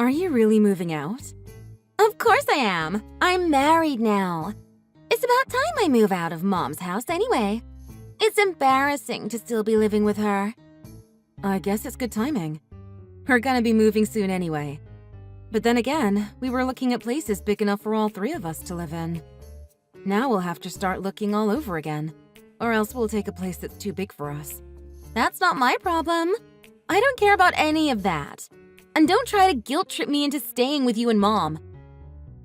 Are you really moving out? Of course I am. I'm married now. It's about time I move out of Mom's house anyway. It's embarrassing to still be living with her. I guess it's good timing. We're gonna be moving soon anyway. But then again, we were looking at places big enough for all three of us to live in. Now we'll have to start looking all over again, or else we'll take a place that's too big for us. That's not my problem. I don't care about any of that. And don't try to guilt trip me into staying with you and Mom.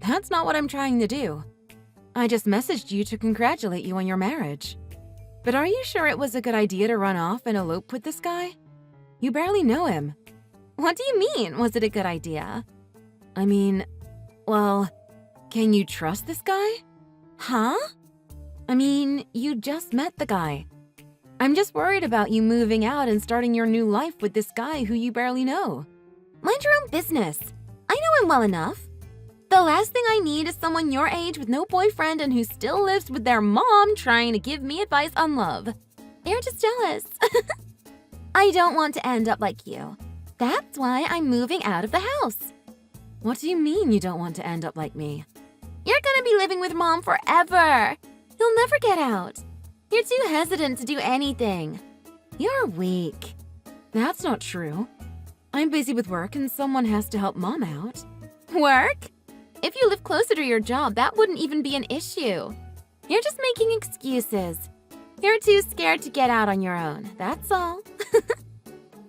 That's not what I'm trying to do. I just messaged you to congratulate you on your marriage. But are you sure it was a good idea to run off and elope with this guy? You barely know him. What do you mean, was it a good idea? I mean, well, can you trust this guy? Huh? I mean, you just met the guy. I'm just worried about you moving out and starting your new life with this guy who you barely know. Mind your own business. I know him well enough. The last thing I need is someone your age with no boyfriend and who still lives with their mom trying to give me advice on love. You're just jealous. I don't want to end up like you. That's why I'm moving out of the house. What do you mean you don't want to end up like me? You're gonna be living with Mom forever. You'll never get out. You're too hesitant to do anything. You're weak. That's not true. I'm busy with work and someone has to help Mom out. Work? If you live closer to your job, that wouldn't even be an issue. You're just making excuses. You're too scared to get out on your own, that's all.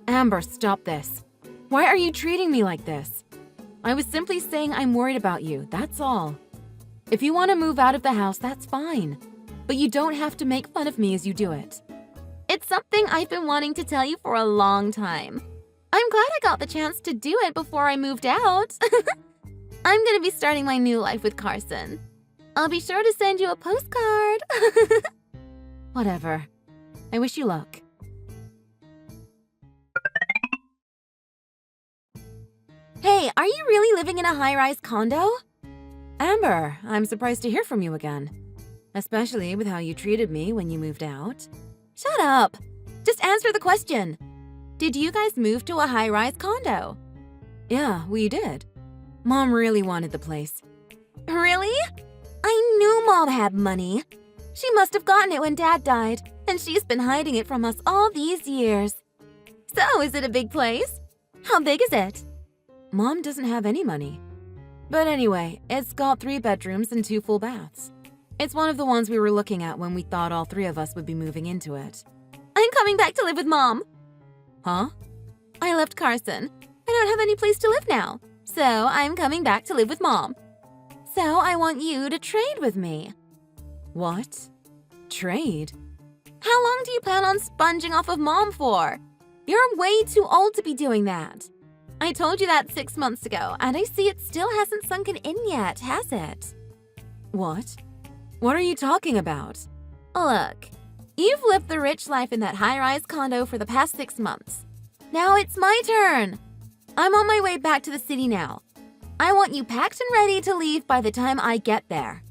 Amber, stop this. Why are you treating me like this? I was simply saying I'm worried about you, that's all. If you want to move out of the house, that's fine. But you don't have to make fun of me as you do it. It's something I've been wanting to tell you for a long time. I'm glad I got the chance to do it before I moved out. I'm gonna be starting my new life with Carson. I'll be sure to send you a postcard. Whatever. I wish you luck. Hey, are you really living in a high-rise condo? Amber, I'm surprised to hear from you again. Especially with how you treated me when you moved out. Shut up! Just answer the question. Did you guys move to a high-rise condo? Yeah, we did. Mom really wanted the place. Really? I knew Mom had money. She must have gotten it when Dad died, and she's been hiding it from us all these years. So, is it a big place? How big is it? Mom doesn't have any money. But anyway, it's got 3 bedrooms and 2 full baths. It's one of the ones we were looking at when we thought all 3 of us would be moving into it. I'm coming back to live with Mom. Huh? I left Carson. I don't have any place to live now. So I'm coming back to live with Mom. So I want you to trade with me. What? Trade? How long do you plan on sponging off of Mom for? You're way too old to be doing that. I told you that 6 months ago, and I see it still hasn't sunken in yet, has it? What? What are you talking about? Look, you've lived the rich life in that high-rise condo for the past 6 months. Now it's my turn. I'm on my way back to the city now. I want you packed and ready to leave by the time I get there.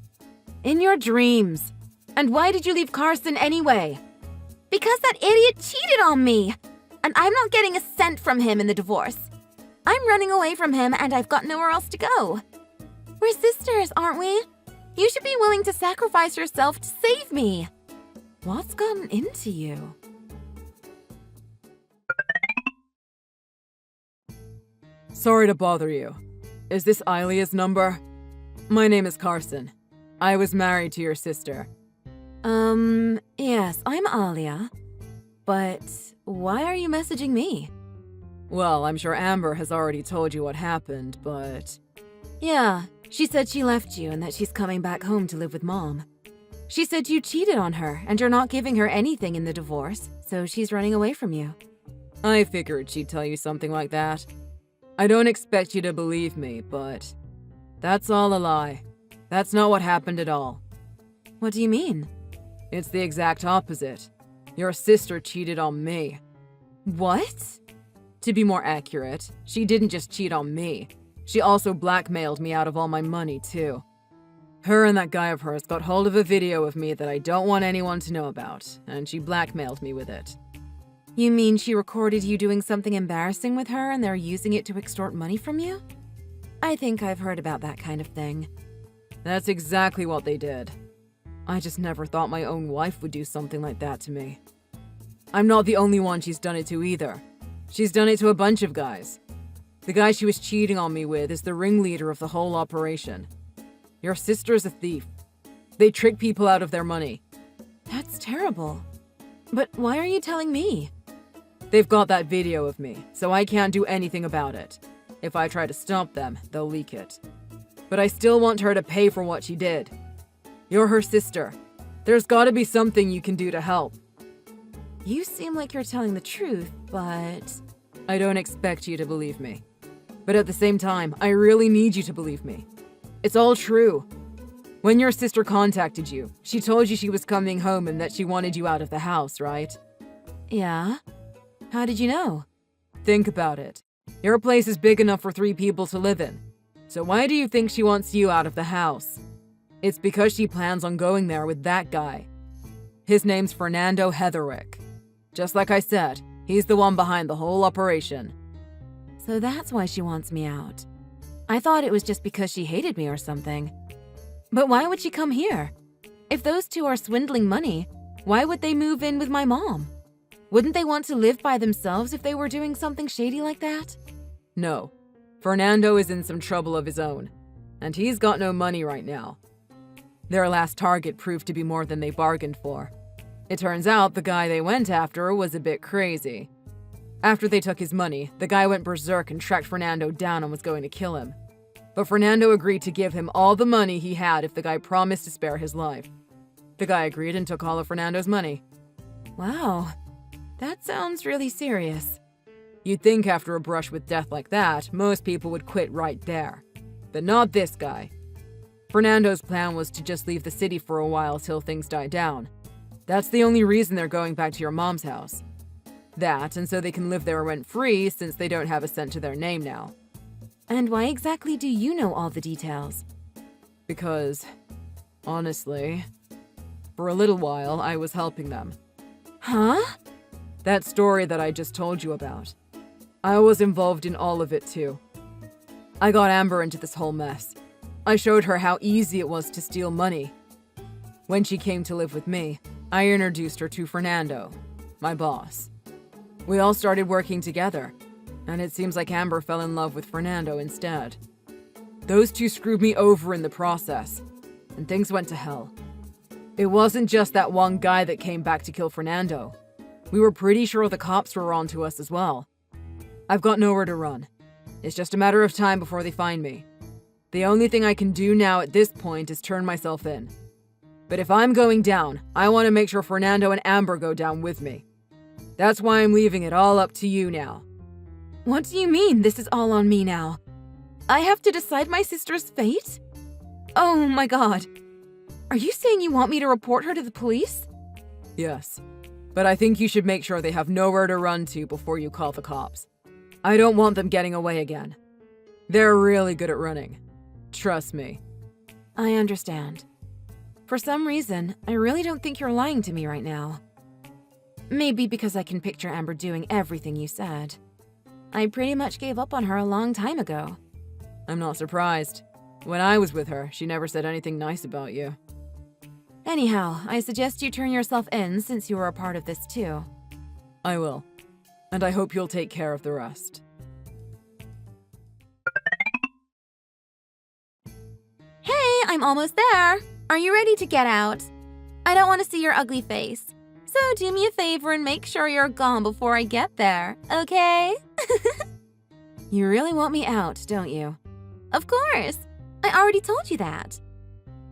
In your dreams. And why did you leave Carson anyway? Because that idiot cheated on me. And I'm not getting a cent from him in the divorce. I'm running away from him and I've got nowhere else to go. We're sisters, aren't we? You should be willing to sacrifice yourself to save me. What's gotten into you? Sorry to bother you. Is this Ilia's number? My name is Carson. I was married to your sister. Yes, I'm Alia. But why are you messaging me? Well, I'm sure Amber has already told you what happened, but... Yeah, she said she left you and that she's coming back home to live with Mom. She said you cheated on her and you're not giving her anything in the divorce, so she's running away from you. I figured she'd tell you something like that. I don't expect you to believe me, but... that's all a lie. That's not what happened at all. What do you mean? It's the exact opposite. Your sister cheated on me. What? To be more accurate, she didn't just cheat on me. She also blackmailed me out of all my money, too. Her and that guy of hers got hold of a video of me that I don't want anyone to know about, and she blackmailed me with it. You mean she recorded you doing something embarrassing with her and they're using it to extort money from you? I think I've heard about that kind of thing. That's exactly what they did. I just never thought my own wife would do something like that to me. I'm not the only one she's done it to either. She's done it to a bunch of guys. The guy she was cheating on me with is the ringleader of the whole operation. Your sister's a thief. They trick people out of their money. That's terrible. But why are you telling me? They've got that video of me, so I can't do anything about it. If I try to stop them, they'll leak it. But I still want her to pay for what she did. You're her sister. There's gotta be something you can do to help. You seem like you're telling the truth, but... I don't expect you to believe me. But at the same time, I really need you to believe me. It's all true. When your sister contacted you, she told you she was coming home and that she wanted you out of the house, right? Yeah? How did you know? Think about it. Your place is big enough for 3 people to live in. So why do you think she wants you out of the house? It's because she plans on going there with that guy. His name's Fernando Heatherwick. Just like I said, he's the one behind the whole operation. So that's why she wants me out. I thought it was just because she hated me or something. But why would she come here? If those two are swindling money, why would they move in with my mom? Wouldn't they want to live by themselves if they were doing something shady like that? No. Fernando is in some trouble of his own, and he's got no money right now. Their last target proved to be more than they bargained for. It turns out the guy they went after was a bit crazy. After they took his money, the guy went berserk and tracked Fernando down and was going to kill him. But Fernando agreed to give him all the money he had if the guy promised to spare his life. The guy agreed and took all of Fernando's money. Wow, that sounds really serious. You'd think after a brush with death like that, most people would quit right there. But not this guy. Fernando's plan was to just leave the city for a while till things die down. That's the only reason they're going back to your mom's house. That, and so they can live there rent-free since they don't have a cent to their name now. And why exactly do you know all the details? Because, honestly, for a little while I was helping them. Huh? That story that I just told you about. I was involved in all of it too. I got Amber into this whole mess. I showed her how easy it was to steal money. When she came to live with me, I introduced her to Fernando, my boss. We all started working together, and it seems like Amber fell in love with Fernando instead. Those two screwed me over in the process, and things went to hell. It wasn't just that one guy that came back to kill Fernando. We were pretty sure the cops were onto us as well. I've got nowhere to run. It's just a matter of time before they find me. The only thing I can do now at this point is turn myself in. But if I'm going down, I want to make sure Fernando and Amber go down with me. That's why I'm leaving it all up to you now. What do you mean this is all on me now? I have to decide my sister's fate? Oh my god. Are you saying you want me to report her to the police? Yes, but I think you should make sure they have nowhere to run to before you call the cops. I don't want them getting away again. They're really good at running. Trust me. I understand. For some reason, I really don't think you're lying to me right now. Maybe because I can picture Amber doing everything you said. I pretty much gave up on her a long time ago. I'm not surprised. When I was with her, she never said anything nice about you. Anyhow, I suggest you turn yourself in since you were a part of this too. I will. And I hope you'll take care of the rest. Hey, I'm almost there. Are you ready to get out? I don't want to see your ugly face. So do me a favor and make sure you're gone before I get there, okay? You really want me out, don't you? Of course. I already told you that.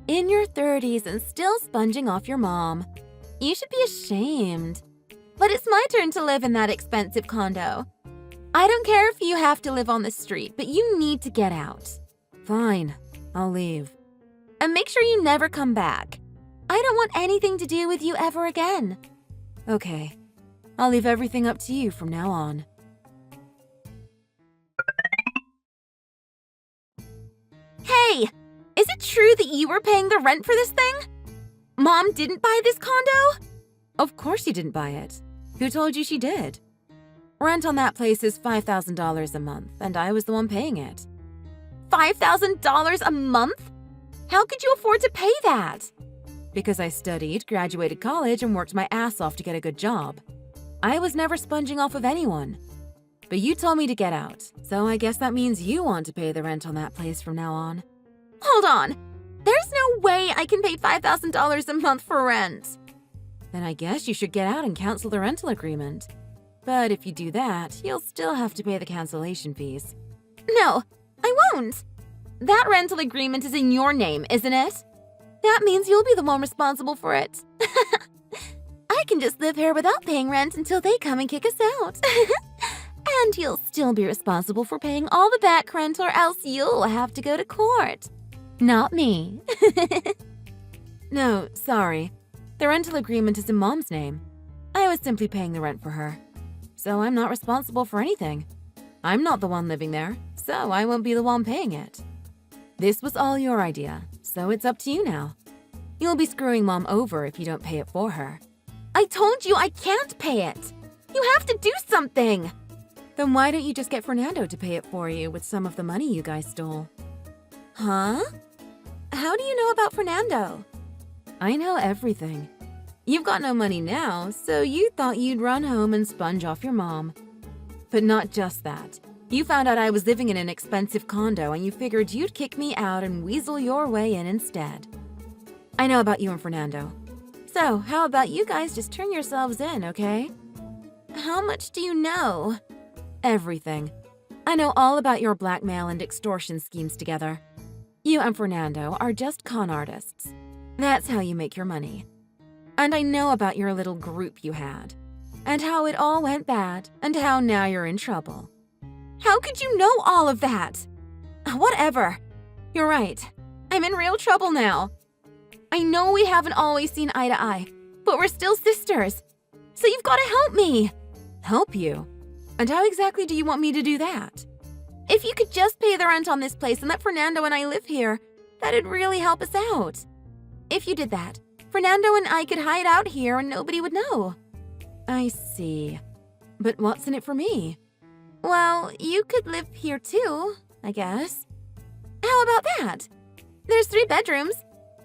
In your 30s and still sponging off your mom. You should be ashamed. But it's my turn to live in that expensive condo. I don't care if you have to live on the street, but you need to get out. Fine, I'll leave. And make sure you never come back. I don't want anything to do with you ever again. Okay, I'll leave everything up to you from now on. Hey, is it true that you were paying the rent for this thing? Mom didn't buy this condo? Of course you didn't buy it. Who told you she did? Rent on that place is $5,000 a month, and I was the one paying it. $5,000 a month? How could you afford to pay that? Because I studied, graduated college, and worked my ass off to get a good job. I was never sponging off of anyone. But you told me to get out, so I guess that means you want to pay the rent on that place from now on. Hold on. There's no way I can pay $5,000 a month for rent. Then I guess you should get out and cancel the rental agreement. But if you do that, you'll still have to pay the cancellation fees. No, I won't. That rental agreement is in your name, isn't it? That means you'll be the one responsible for it. I can just live here without paying rent until they come and kick us out. And you'll still be responsible for paying all the back rent, or else you'll have to go to court. Not me. No, sorry. The rental agreement is in Mom's name. I was simply paying the rent for her. So I'm not responsible for anything. I'm not the one living there, so I won't be the one paying it. This was all your idea, so it's up to you now. You'll be screwing Mom over if you don't pay it for her. I told you I can't pay it. You have to do something. Then why don't you just get Fernando to pay it for you with some of the money you guys stole? Huh? How do you know about Fernando? I know everything. You've got no money now, so you thought you'd run home and sponge off your mom. But not just that. You found out I was living in an expensive condo and you figured you'd kick me out and weasel your way in instead. I know about you and Fernando. So, how about you guys just turn yourselves in, okay? How much do you know? Everything. I know all about your blackmail and extortion schemes together. You and Fernando are just con artists. That's how you make your money. And I know about your little group you had, and how it all went bad, and how now you're in trouble. How could you know all of that? Whatever. You're right. I'm in real trouble now. I know we haven't always seen eye to eye, but we're still sisters. So you've got to help me. Help you? And how exactly do you want me to do that? If you could just pay the rent on this place and let Fernando and I live here, that'd really help us out. If you did that, Fernando and I could hide out here and nobody would know. I see. But what's in it for me? Well, you could live here too, I guess. How about that? There's 3 bedrooms.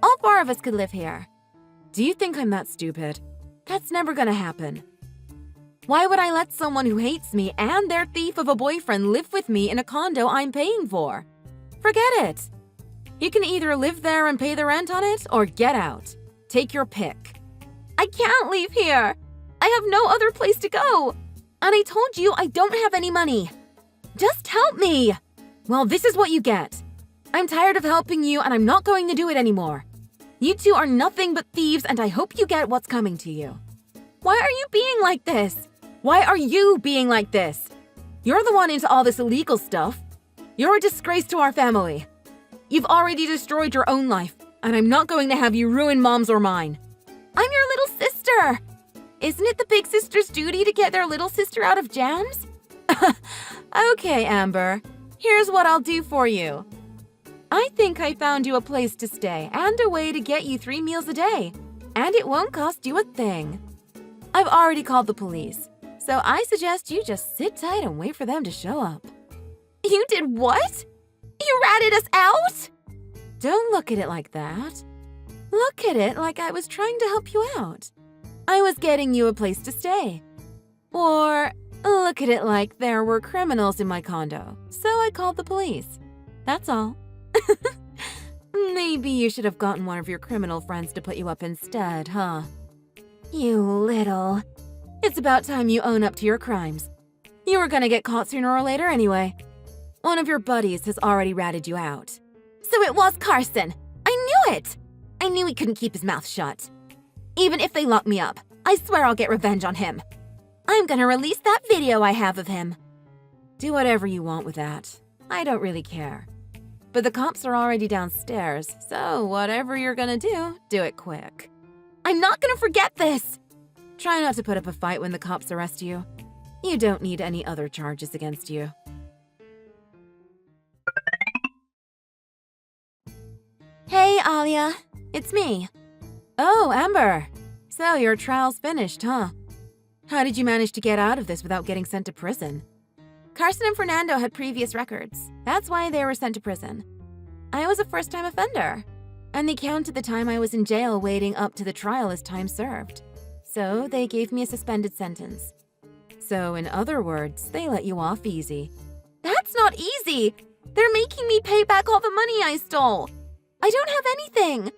All 4 of us could live here. Do you think I'm that stupid? That's never gonna happen. Why would I let someone who hates me and their thief of a boyfriend live with me in a condo I'm paying for? Forget it. You can either live there and pay the rent on it or get out. Take your pick. I can't leave here. I have no other place to go. And I told you I don't have any money. Just help me. Well, this is what you get. I'm tired of helping you and I'm not going to do it anymore. You two are nothing but thieves and I hope you get what's coming to you. Why are you being like this? Why are you being like this? You're the one into all this illegal stuff. You're a disgrace to our family. You've already destroyed your own life, and I'm not going to have you ruin Mom's or mine. I'm your little sister. Isn't it the big sister's duty to get their little sister out of jams? Okay, Amber. Here's what I'll do for you. I think I found you a place to stay and a way to get you 3 meals a day, and it won't cost you a thing. I've already called the police, so I suggest you just sit tight and wait for them to show up. You did what? You ratted us out? Don't look at it like that. Look at it like I was trying to help you out. I was getting you a place to stay. Or look at it like there were criminals in my condo, so I called the police. That's all. Maybe you should have gotten one of your criminal friends to put you up instead, huh? You little... It's about time you own up to your crimes. You were gonna get caught sooner or later anyway. One of your buddies has already ratted you out. So it was Carson. I knew it. I knew he couldn't keep his mouth shut. Even if they lock me up, I swear I'll get revenge on him. I'm gonna release that video I have of him. Do whatever you want with that. I don't really care. But the cops are already downstairs, so whatever you're gonna do it quick. I'm not gonna forget this! Try not to put up a fight when the cops arrest you. You don't need any other charges against you. Hey, Alia. It's me. Oh, Amber. So your trial's finished, huh? How did you manage to get out of this without getting sent to prison? Carson and Fernando had previous records, That's why they were sent to prison. I was a first-time offender, and they counted the time I was in jail waiting up to the trial as time served. So they gave me a suspended sentence. So in other words, they let you off easy. That's not easy! They're making me pay back all the money I stole. I don't have anything.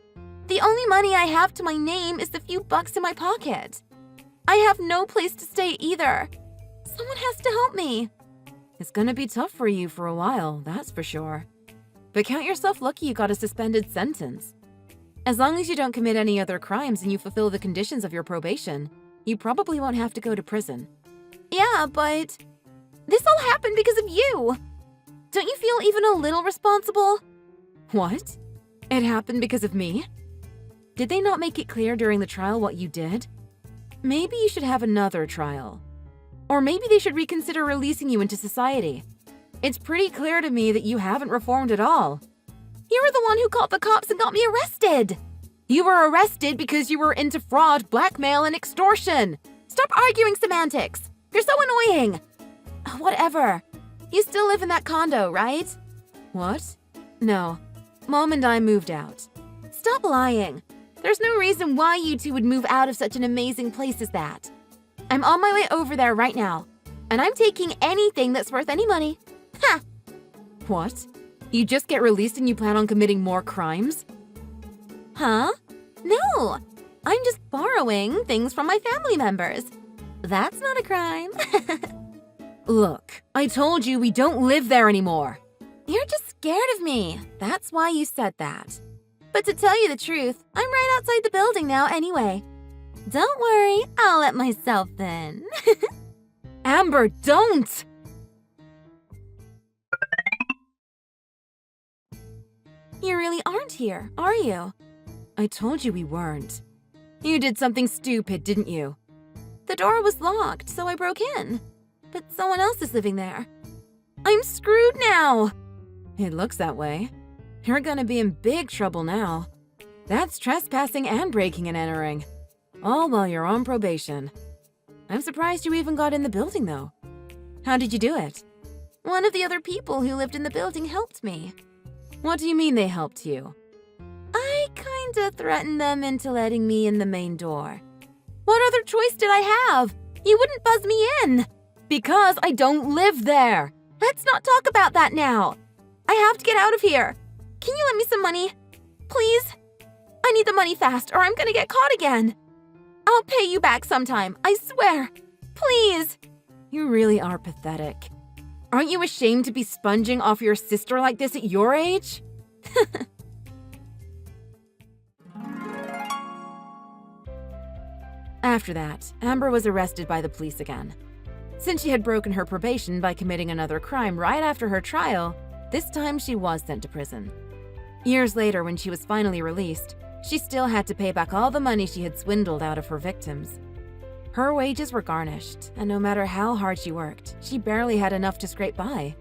The only money I have to my name is the few bucks in my pocket. I have no place to stay either. Someone has to help me. It's gonna be tough for you for a while, that's for sure. But count yourself lucky you got a suspended sentence. As long as you don't commit any other crimes and you fulfill the conditions of your probation, you probably won't have to go to prison. Yeah, but this all happened because of you. Don't you feel even a little responsible? What? It happened because of me? Did they not make it clear during the trial what you did? Maybe you should have another trial. Or maybe they should reconsider releasing you into society. It's pretty clear to me that you haven't reformed at all. You were the one who called the cops and got me arrested. You were arrested because you were into fraud, blackmail, and extortion. Stop arguing semantics. You're so annoying. Whatever. You still live in that condo, right? What? No. Mom and I moved out. Stop lying. There's no reason why you two would move out of such an amazing place as that. I'm on my way over there right now, and I'm taking anything that's worth any money. Ha! What? You just get released and you plan on committing more crimes? Huh? No. I'm just borrowing things from my family members. That's not a crime. Look, I told you we don't live there anymore. You're just scared of me. That's why you said that. But to tell you the truth, I'm right outside the building now anyway. Don't worry, I'll let myself in. Amber, don't! You really aren't here, are you? I told you we weren't. You did something stupid, didn't you? The door was locked, so I broke in. But someone else is living there. I'm screwed now. It looks that way. You're gonna be in big trouble now. That's trespassing and breaking and entering. All while you're on probation. I'm surprised you even got in the building, though. How did you do it? One of the other people who lived in the building helped me. What do you mean they helped you? I kinda threatened them into letting me in the main door. What other choice did I have? You wouldn't buzz me in. Because I don't live there. Let's not talk about that now. I have to get out of here. Can you lend me some money? Please? I need the money fast or I'm gonna get caught again. I'll pay you back sometime, I swear. Please. You really are pathetic. Aren't you ashamed to be sponging off your sister like this at your age? After that, Amber was arrested by the police again. Since she had broken her probation by committing another crime right after her trial, this time she was sent to prison. Years later, when she was finally released, she still had to pay back all the money she had swindled out of her victims. Her wages were garnished, and no matter how hard she worked, she barely had enough to scrape by.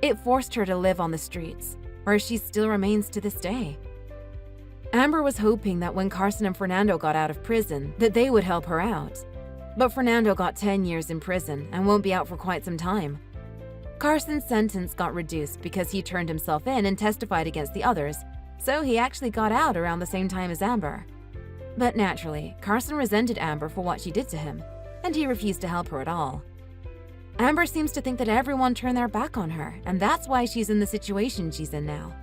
It forced her to live on the streets, where she still remains to this day. Amber was hoping that when Carson and Fernando got out of prison, that they would help her out. But Fernando got 10 years in prison and won't be out for quite some time. Carson's sentence got reduced because he turned himself in and testified against the others, so he actually got out around the same time as Amber. But naturally, Carson resented Amber for what she did to him, and he refused to help her at all. Amber seems to think that everyone turned their back on her, and that's why she's in the situation she's in now.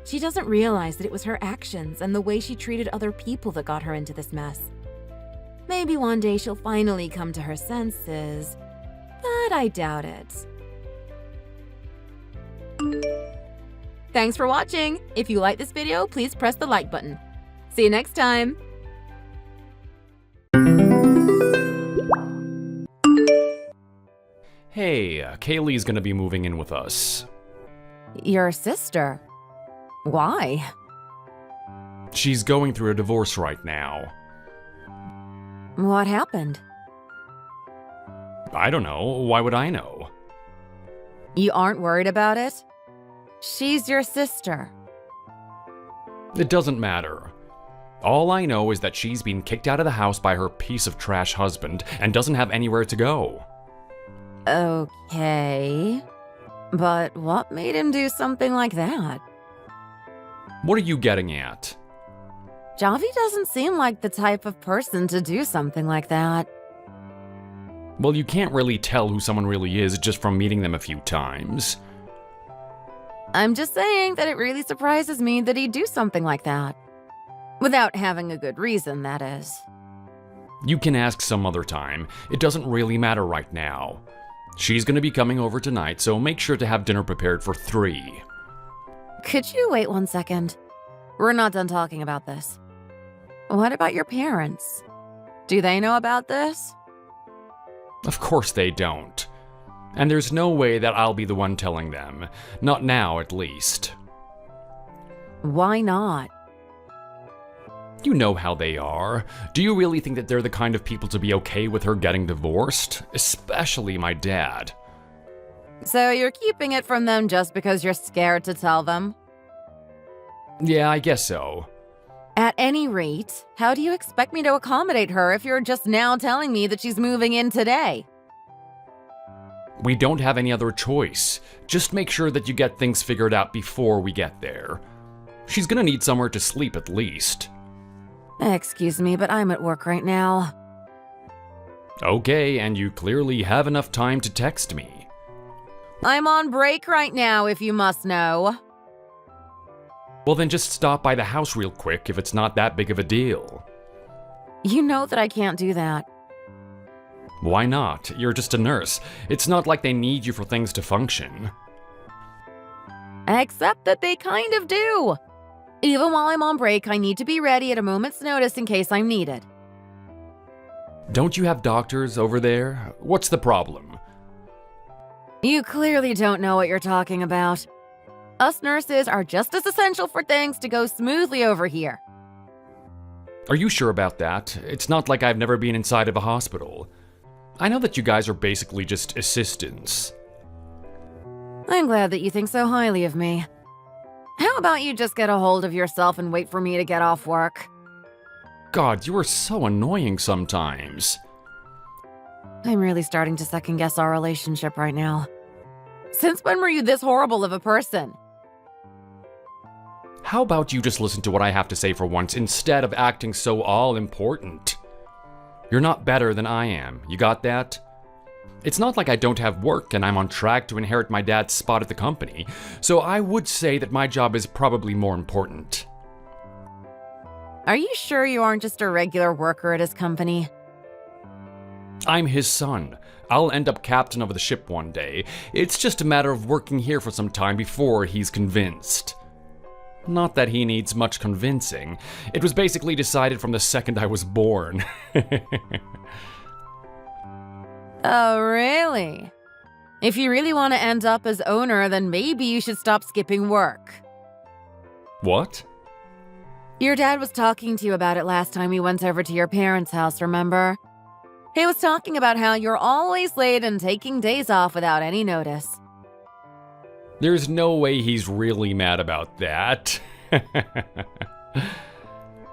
She doesn't realize that it was her actions and the way she treated other people that got her into this mess. Maybe one day she'll finally come to her senses, but I doubt it. Thanks for watching! If you like this video, please press the like button. See you next time! Hey, Kaylee's gonna be moving in with us. Your sister? Why? She's going through a divorce right now. What happened? I don't know. Why would I know? You aren't worried about it? She's your sister. It doesn't matter. All I know is that she's been kicked out of the house by her piece of trash husband and doesn't have anywhere to go. Okay. But what made him do something like that? What are you getting at? Javi doesn't seem like the type of person to do something like that. Well, you can't really tell who someone really is just from meeting them a few times. I'm just saying that it really surprises me that he'd do something like that. Without having a good reason, that is. You can ask some other time. It doesn't really matter right now. She's gonna be coming over tonight, so make sure to have dinner prepared for 3. Could you wait 1 second? We're not done talking about this. What about your parents? Do they know about this? Of course they don't. And there's no way that I'll be the one telling them. Not now, at least. Why not? You know how they are. Do you really think that they're the kind of people to be okay with her getting divorced? Especially my dad. So you're keeping it from them just because you're scared to tell them? Yeah, I guess so. At any rate, how do you expect me to accommodate her if you're just now telling me that she's moving in today? We don't have any other choice. Just make sure that you get things figured out before we get there. She's gonna need somewhere to sleep at least. Excuse me, but I'm at work right now. Okay, and you clearly have enough time to text me. I'm on break right now, if you must know. Well, then just stop by the house real quick if it's not that big of a deal. You know that I can't do that. Why not? You're just a nurse. It's not like they need you for things to function. Except that they kind of do. Even while I'm on break, I need to be ready at a moment's notice in case I'm needed. Don't you have doctors over there? What's the problem? You clearly don't know what you're talking about. Us nurses are just as essential for things to go smoothly over here. Are you sure about that? It's not like I've never been inside of a hospital. I know that you guys are basically just assistants. I'm glad that you think so highly of me. How about you just get a hold of yourself and wait for me to get off work? God, you are so annoying sometimes. I'm really starting to second guess our relationship right now. Since when were you this horrible of a person? How about you just listen to what I have to say for once instead of acting so all-important? You're not better than I am, you got that? It's not like I don't have work and I'm on track to inherit my dad's spot at the company, so I would say that my job is probably more important. Are you sure you aren't just a regular worker at his company? I'm his son. I'll end up captain of the ship one day. It's just a matter of working here for some time before he's convinced. Not that he needs much convincing. It was basically decided from the second I was born. Oh, really? If you really want to end up as owner, then maybe you should stop skipping work. What? Your dad was talking to you about it last time we went over to your parents' house, remember? He was talking about how you're always late and taking days off without any notice. There's no way he's really mad about that.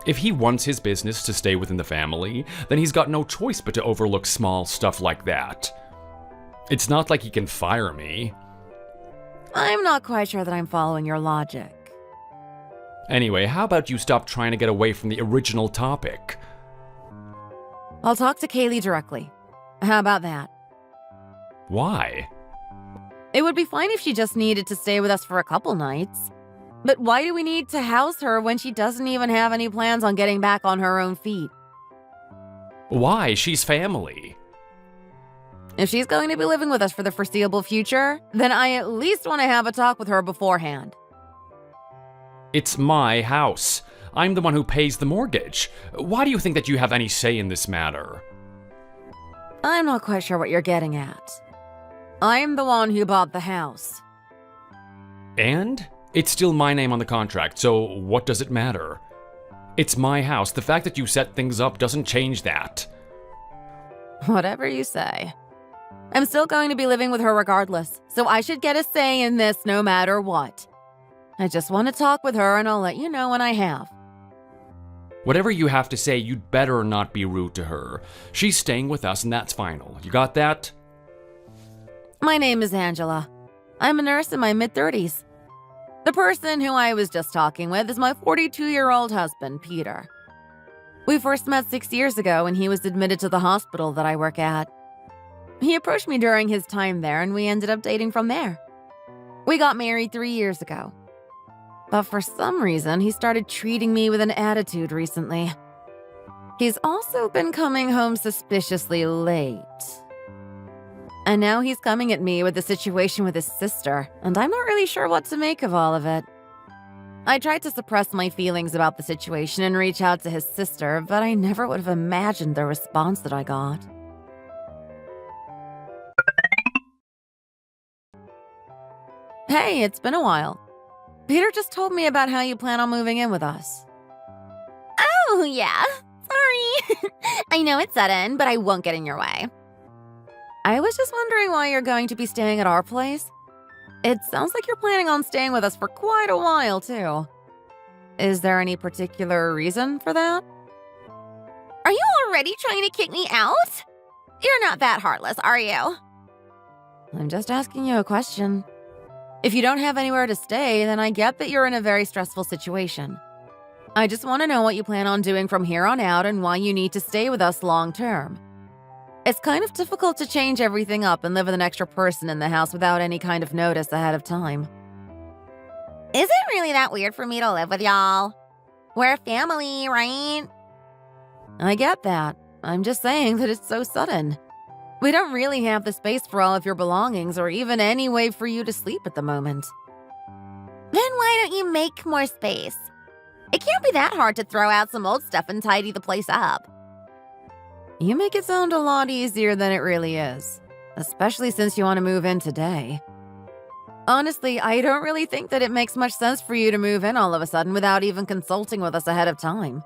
If he wants his business to stay within the family, then he's got no choice but to overlook small stuff like that. It's not like he can fire me. I'm not quite sure that I'm following your logic. Anyway, how about you stop trying to get away from the original topic? I'll talk to Kaylee directly. How about that? Why? It would be fine if she just needed to stay with us for a couple nights. But why do we need to house her when she doesn't even have any plans on getting back on her own feet? Why? She's family. If she's going to be living with us for the foreseeable future, then I at least want to have a talk with her beforehand. It's my house. I'm the one who pays the mortgage. Why do you think that you have any say in this matter? I'm not quite sure what you're getting at. I'm the one who bought the house. And? It's still my name on the contract, so what does it matter? It's my house. The fact that you set things up doesn't change that. Whatever you say. I'm still going to be living with her regardless, so I should get a say in this no matter what. I just want to talk with her and I'll let you know when I have. Whatever you have to say, you'd better not be rude to her. She's staying with us and that's final. You got that? My name is Angela. I'm a nurse in my mid-30s. The person who I was just talking with is my 42-year-old husband, Peter. We first met 6 years ago when he was admitted to the hospital that I work at. He approached me during his time there, and we ended up dating from there. We got married 3 years ago. But for some reason, he started treating me with an attitude recently. He's also been coming home suspiciously late. And now he's coming at me with the situation with his sister, and I'm not really sure what to make of all of it. I tried to suppress my feelings about the situation and reach out to his sister, but I never would have imagined the response that I got. Hey, it's been a while. Peter just told me about how you plan on moving in with us. Oh, yeah. Sorry. I know it's sudden, but I won't get in your way. I was just wondering why you're going to be staying at our place. It sounds like you're planning on staying with us for quite a while, too. Is there any particular reason for that? Are you already trying to kick me out? You're not that heartless, are you? I'm just asking you a question. If you don't have anywhere to stay, then I get that you're in a very stressful situation. I just want to know what you plan on doing from here on out and why you need to stay with us long term. It's kind of difficult to change everything up and live with an extra person in the house without any kind of notice ahead of time. Is it really that weird for me to live with y'all? We're a family, right? I get that. I'm just saying that it's so sudden. We don't really have the space for all of your belongings or even any way for you to sleep at the moment. Then why don't you make more space? It can't be that hard to throw out some old stuff and tidy the place up. You make it sound a lot easier than it really is, especially since you want to move in today. Honestly, I don't really think that it makes much sense for you to move in all of a sudden without even consulting with us ahead of time.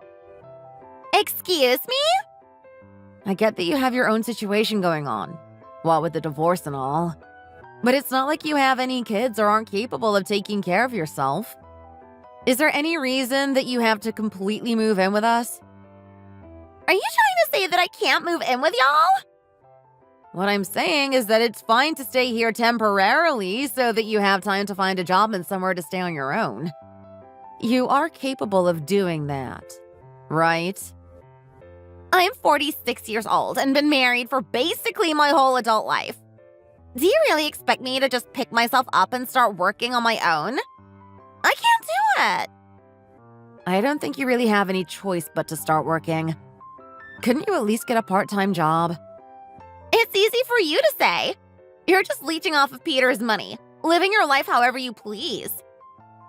Excuse me? I get that you have your own situation going on, what with the divorce and all. But it's not like you have any kids or aren't capable of taking care of yourself. Is there any reason that you have to completely move in with us? Are you trying to say that I can't move in with y'all? What I'm saying is that it's fine to stay here temporarily so that you have time to find a job and somewhere to stay on your own. You are capable of doing that, right? I'm 46 years old and been married for basically my whole adult life. Do you really expect me to just pick myself up and start working on my own? I can't do it. I don't think you really have any choice but to start working. Couldn't you at least get a part-time job? It's easy for you to say. You're just leeching off of Peter's money, living your life however you please.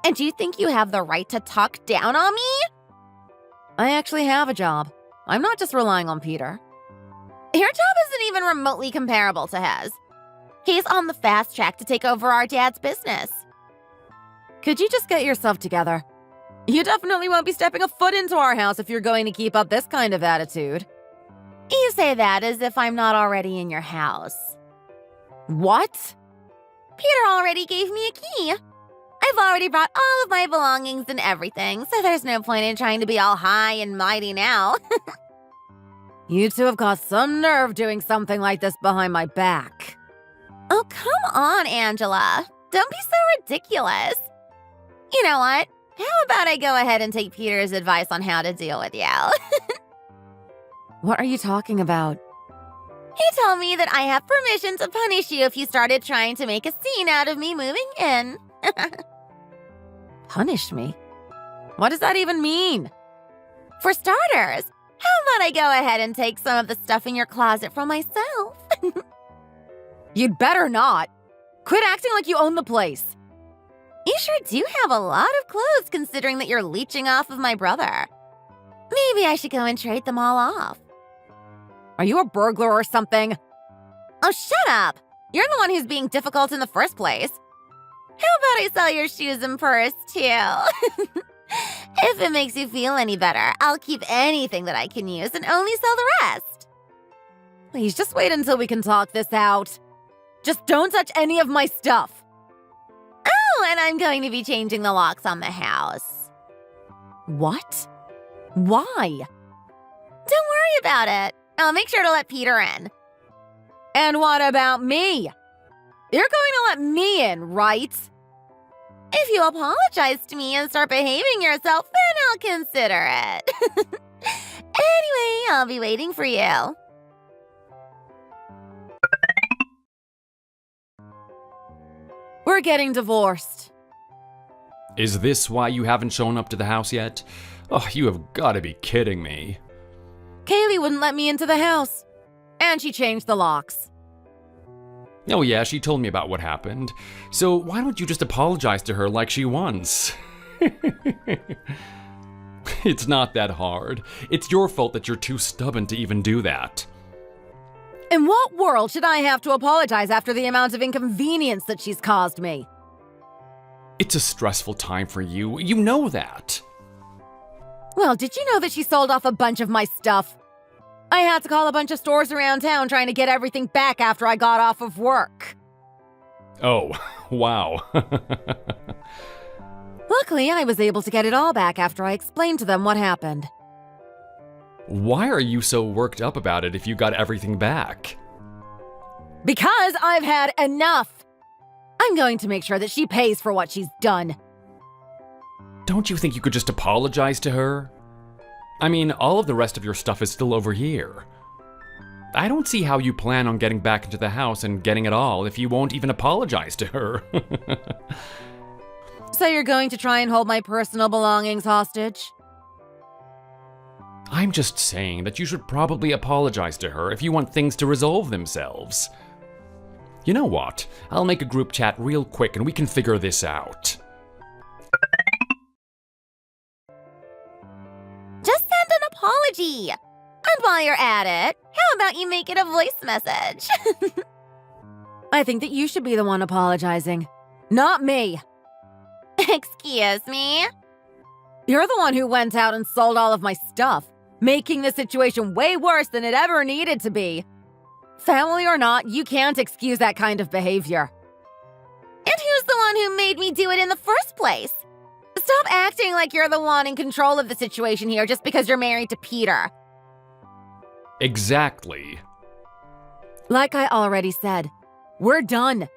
And do you think you have the right to talk down on me? I actually have a job. I'm not just relying on Peter. Your job isn't even remotely comparable to his. He's on the fast track to take over our dad's business. Could you just get yourself together? You definitely won't be stepping a foot into our house if you're going to keep up this kind of attitude. You say that as if I'm not already in your house. What? Peter already gave me a key. I've already brought all of my belongings and everything, so there's no point in trying to be all high and mighty now. You two have got some nerve doing something like this behind my back. Oh, come on, Angela. Don't be so ridiculous. You know what? How about I go ahead and take Peter's advice on how to deal with you? What are you talking about? He told me that I have permission to punish you if you started trying to make a scene out of me moving in. Punish me? What does that even mean? For starters, how about I go ahead and take some of the stuff in your closet from myself? You'd better not. Quit acting like you own the place. You sure do have a lot of clothes considering that you're leeching off of my brother. Maybe I should go and trade them all off. Are you a burglar or something? Oh, shut up! You're the one who's being difficult in the first place. How about I sell your shoes and purse, too? If it makes you feel any better, I'll keep anything that I can use and only sell the rest. Please, just wait until we can talk this out. Just don't touch any of my stuff. Oh, and I'm going to be changing the locks on the house. What? Why? Don't worry about it. I'll make sure to let Peter in. And what about me? You're going to let me in, right? If you apologize to me and start behaving yourself, then I'll consider it. Anyway, I'll be waiting for you. We're getting divorced. Is this why you haven't shown up to the house yet? Oh, you have got to be kidding me. Kaylee wouldn't let me into the house. And she changed the locks. Oh yeah, she told me about what happened. So why don't you just apologize to her like she wants? It's not that hard. It's your fault that you're too stubborn to even do that. In what world should I have to apologize after the amount of inconvenience that she's caused me? It's a stressful time for you. You know that. Well, did you know that she sold off a bunch of my stuff? I had to call a bunch of stores around town trying to get everything back after I got off of work. Oh, wow. Luckily, I was able to get it all back after I explained to them what happened. Why are you so worked up about it if you got everything back? Because I've had enough! I'm going to make sure that she pays for what she's done. Don't you think you could just apologize to her? I mean, all of the rest of your stuff is still over here. I don't see how you plan on getting back into the house and getting it all if you won't even apologize to her. So you're going to try and hold my personal belongings hostage? I'm just saying that you should probably apologize to her if you want things to resolve themselves. You know what? I'll make a group chat real quick and we can figure this out. Just send an apology. And while you're at it, how about you make it a voice message? I think that you should be the one apologizing, not me. Excuse me? You're the one who went out and sold all of my stuff, making the situation way worse than it ever needed to be. Family or not, you can't excuse that kind of behavior. And who's the one who made me do it in the first place? Stop acting like you're the one in control of the situation here just because you're married to Peter. Exactly. Like I already said, we're done.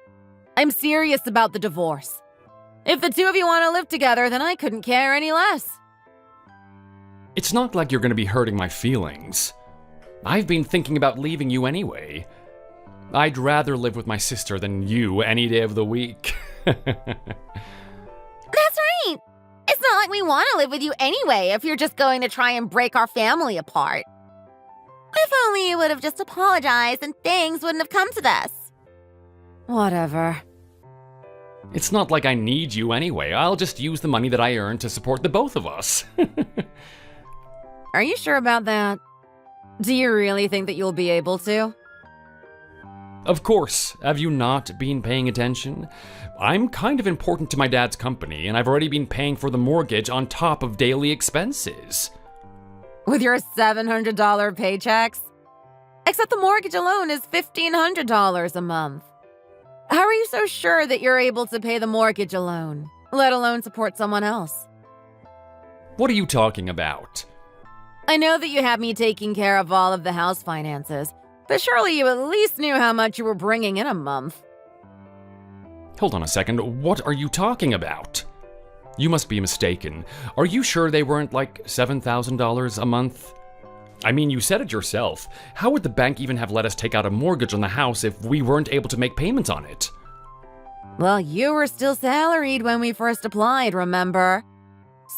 I'm serious about the divorce. If the two of you want to live together, then I couldn't care any less. It's not like you're going to be hurting my feelings. I've been thinking about leaving you anyway. I'd rather live with my sister than you any day of the week. That's right. It's not like we want to live with you anyway if you're just going to try and break our family apart. If only you would have just apologized and things wouldn't have come to this. Whatever. It's not like I need you anyway. I'll just use the money that I earn to support the both of us. Are you sure about that? Do you really think that you'll be able to? Of course. Have you not been paying attention? I'm kind of important to my dad's company, and I've already been paying for the mortgage on top of daily expenses. With your $700 paychecks? Except the mortgage alone is $1,500 a month. How are you so sure that you're able to pay the mortgage alone, let alone support someone else? What are you talking about? I know that you have me taking care of all of the house finances, but surely you at least knew how much you were bringing in a month. Hold on a second. What are you talking about? You must be mistaken. Are you sure they weren't like $7,000 a month? I mean, you said it yourself. How would the bank even have let us take out a mortgage on the house if we weren't able to make payments on it? Well, you were still salaried when we first applied, remember?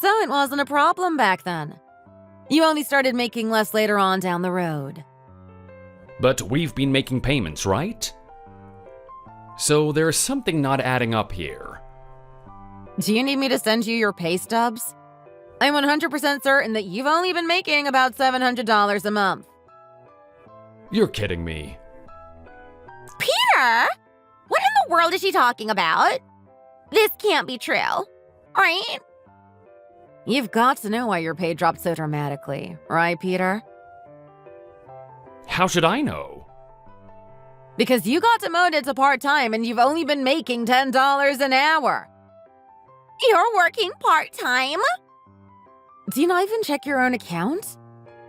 So it wasn't a problem back then. You only started making less later on down the road. But we've been making payments, right? So there's something not adding up here. Do you need me to send you your pay stubs? I'm 100% certain that you've only been making about $700 a month. You're kidding me. Peter? What in the world is she talking about? This can't be true, right? You've got to know why your pay dropped so dramatically, right, Peter? How should I know? Because you got demoted to part-time and you've only been making $10 an hour. You're working part-time? Do you not even check your own account?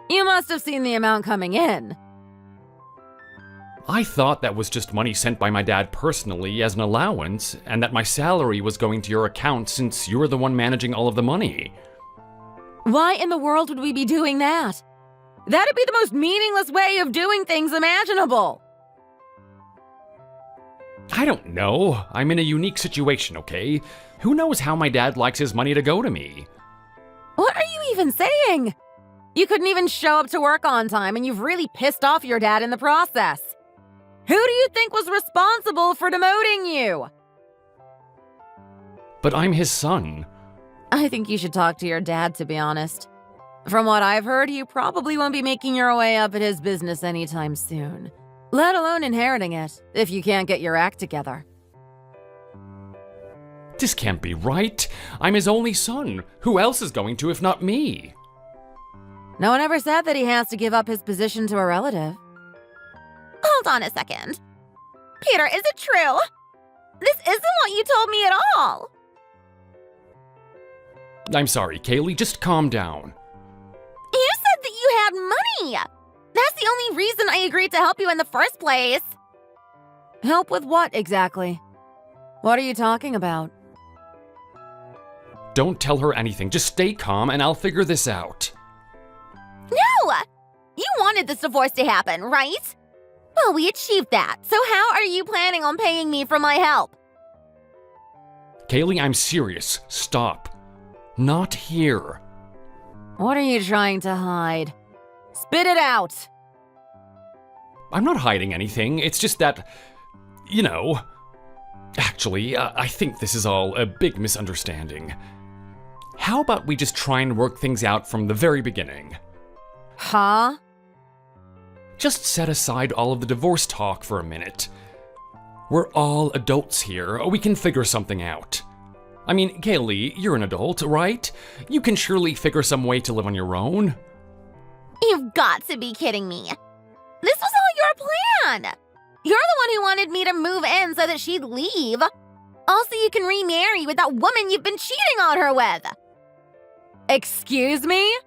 You must have seen the amount coming in. I thought that was just money sent by my dad personally as an allowance, and that my salary was going to your account since you're the one managing all of the money. Why in the world would we be doing that? That'd be the most meaningless way of doing things imaginable. I don't know. I'm in a unique situation, okay? Who knows how my dad likes his money to go to me? What are you even saying? You couldn't even show up to work on time, and you've really pissed off your dad in the process. Who do you think was responsible for demoting you? But I'm his son. I think you should talk to your dad, to be honest. From what I've heard, you probably won't be making your way up at his business anytime soon. Let alone inheriting it, if you can't get your act together. This can't be right. I'm his only son. Who else is going to if not me? No one ever said that he has to give up his position to a relative. Hold on a second. Peter, is it true? This isn't what you told me at all. I'm sorry, Kaylee, just calm down. You said that you had money. That's the only reason I agreed to help you in the first place. Help with what, exactly? What are you talking about? Don't tell her anything. Just stay calm and I'll figure this out. No! You wanted this divorce to happen, right? Well, we achieved that. So how are you planning on paying me for my help? Kaylee, I'm serious. Stop. Not here. What are you trying to hide? Spit it out! I'm not hiding anything. It's just that, you know... Actually, I think this is all a big misunderstanding. How about we just try and work things out from the very beginning? Huh? Just set aside all of the divorce talk for a minute. We're all adults here. We can figure something out. I mean, Kaylee, you're an adult, right? You can surely figure some way to live on your own. You've got to be kidding me. This was all your plan. You're the one who wanted me to move in so that she'd leave. Also, you can remarry with that woman you've been cheating on her with. Excuse me?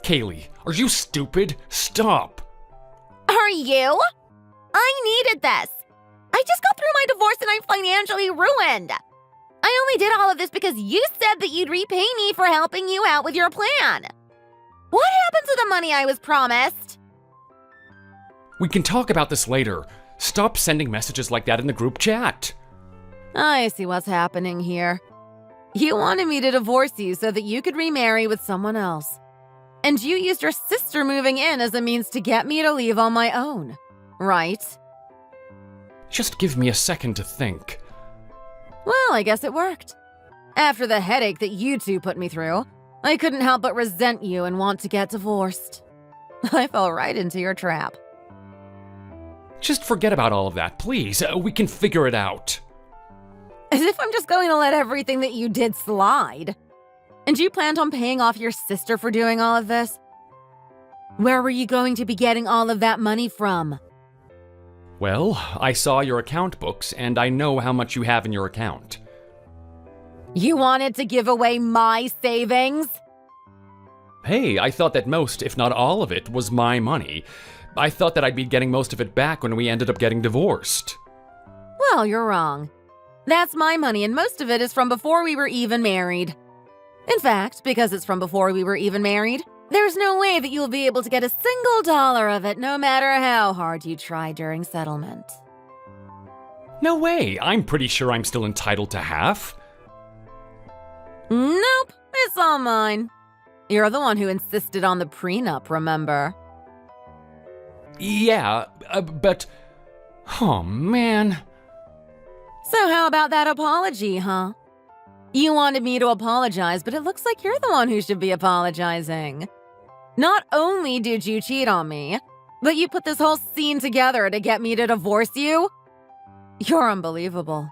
Kaylee, are you stupid? Stop. Are you? I needed this. I just got through my divorce and I'm financially ruined. I only did all of this because you said that you'd repay me for helping you out with your plan. What happened to the money I was promised? We can talk about this later. Stop sending messages like that in the group chat. I see what's happening here. You wanted me to divorce you so that you could remarry with someone else. And you used your sister moving in as a means to get me to leave on my own, right? Just give me a second to think. Well, I guess it worked. After the headache that you two put me through, I couldn't help but resent you and want to get divorced. I fell right into your trap. Just forget about all of that, please. We can figure it out. As if I'm just going to let everything that you did slide. And you planned on paying off your sister for doing all of this? Where were you going to be getting all of that money from? Well, I saw your account books, and I know how much you have in your account. You wanted to give away my savings? Hey, I thought that most, if not all of it, was my money. I thought that I'd be getting most of it back when we ended up getting divorced. Well, you're wrong. That's my money, and most of it is from before we were even married. In fact, because it's from before we were even married, there's no way that you'll be able to get a single dollar of it, no matter how hard you try during settlement. No way. I'm pretty sure I'm still entitled to half. Nope, it's all mine. You're the one who insisted on the prenup, remember? Yeah, but... Oh, man. So how about that apology, huh? You wanted me to apologize, but it looks like you're the one who should be apologizing. Not only did you cheat on me, but you put this whole scene together to get me to divorce you? You're unbelievable.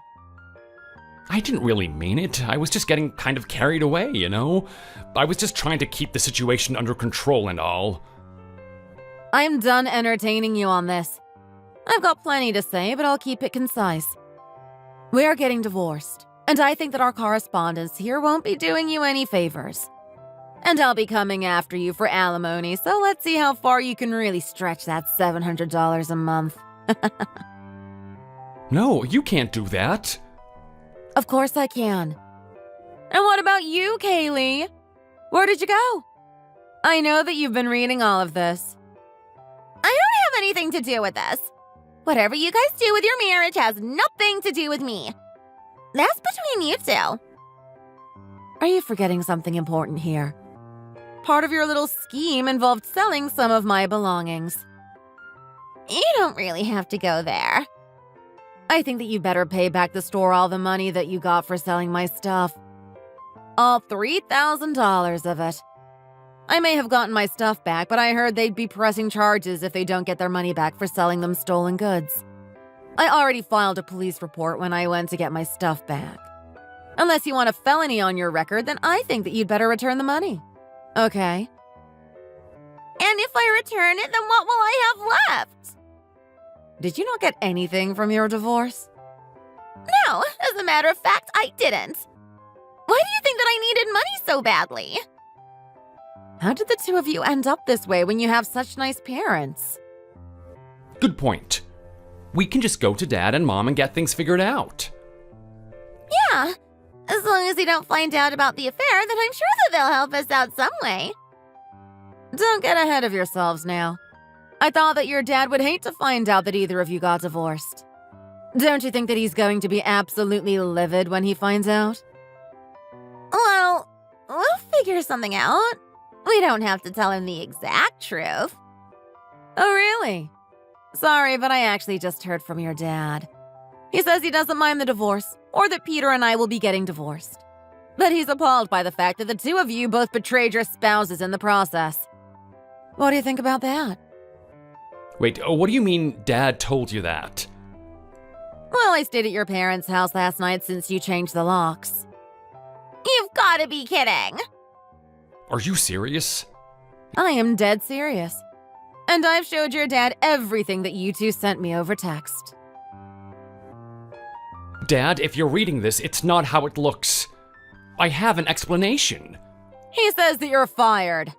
I didn't really mean it. I was just getting kind of carried away, you know? I was just trying to keep the situation under control and all. I'm done entertaining you on this. I've got plenty to say, but I'll keep it concise. We're getting divorced, and I think that our correspondence here won't be doing you any favors. And I'll be coming after you for alimony, so let's see how far you can really stretch that $700 a month. No, you can't do that. Of course I can. And what about you, Kaylee? Where did you go? I know that you've been reading all of this. I don't have anything to do with this. Whatever you guys do with your marriage has nothing to do with me. That's between you two. Are you forgetting something important here? Part of your little scheme involved selling some of my belongings. You don't really have to go there. I think that you better pay back the store all the money that you got for selling my stuff. All $3,000 of it. I may have gotten my stuff back, but I heard they'd be pressing charges if they don't get their money back for selling them stolen goods. I already filed a police report when I went to get my stuff back. Unless you want a felony on your record, then I think that you'd better return the money. Okay? And if I return it, then what will I have left? Did you not get anything from your divorce? No, as a matter of fact, I didn't. Why do you think that I needed money so badly? How did the two of you end up this way when you have such nice parents? Good point. We can just go to Dad and Mom and get things figured out. Yeah, as long as they don't find out about the affair, then I'm sure that they'll help us out some way. Don't get ahead of yourselves now. I thought that your dad would hate to find out that either of you got divorced. Don't you think that he's going to be absolutely livid when he finds out? Well, we'll figure something out. We don't have to tell him the exact truth. Oh, really? Sorry, but I actually just heard from your dad. He says he doesn't mind the divorce, or that Peter and I will be getting divorced. But he's appalled by the fact that the two of you both betrayed your spouses in the process. What do you think about that? Wait, what do you mean Dad told you that? Well, I stayed at your parents' house last night since you changed the locks. You've got to be kidding. Are you serious? I am dead serious. And I've showed your dad everything that you two sent me over text. Dad, if you're reading this, it's not how it looks. I have an explanation. He says that you're fired.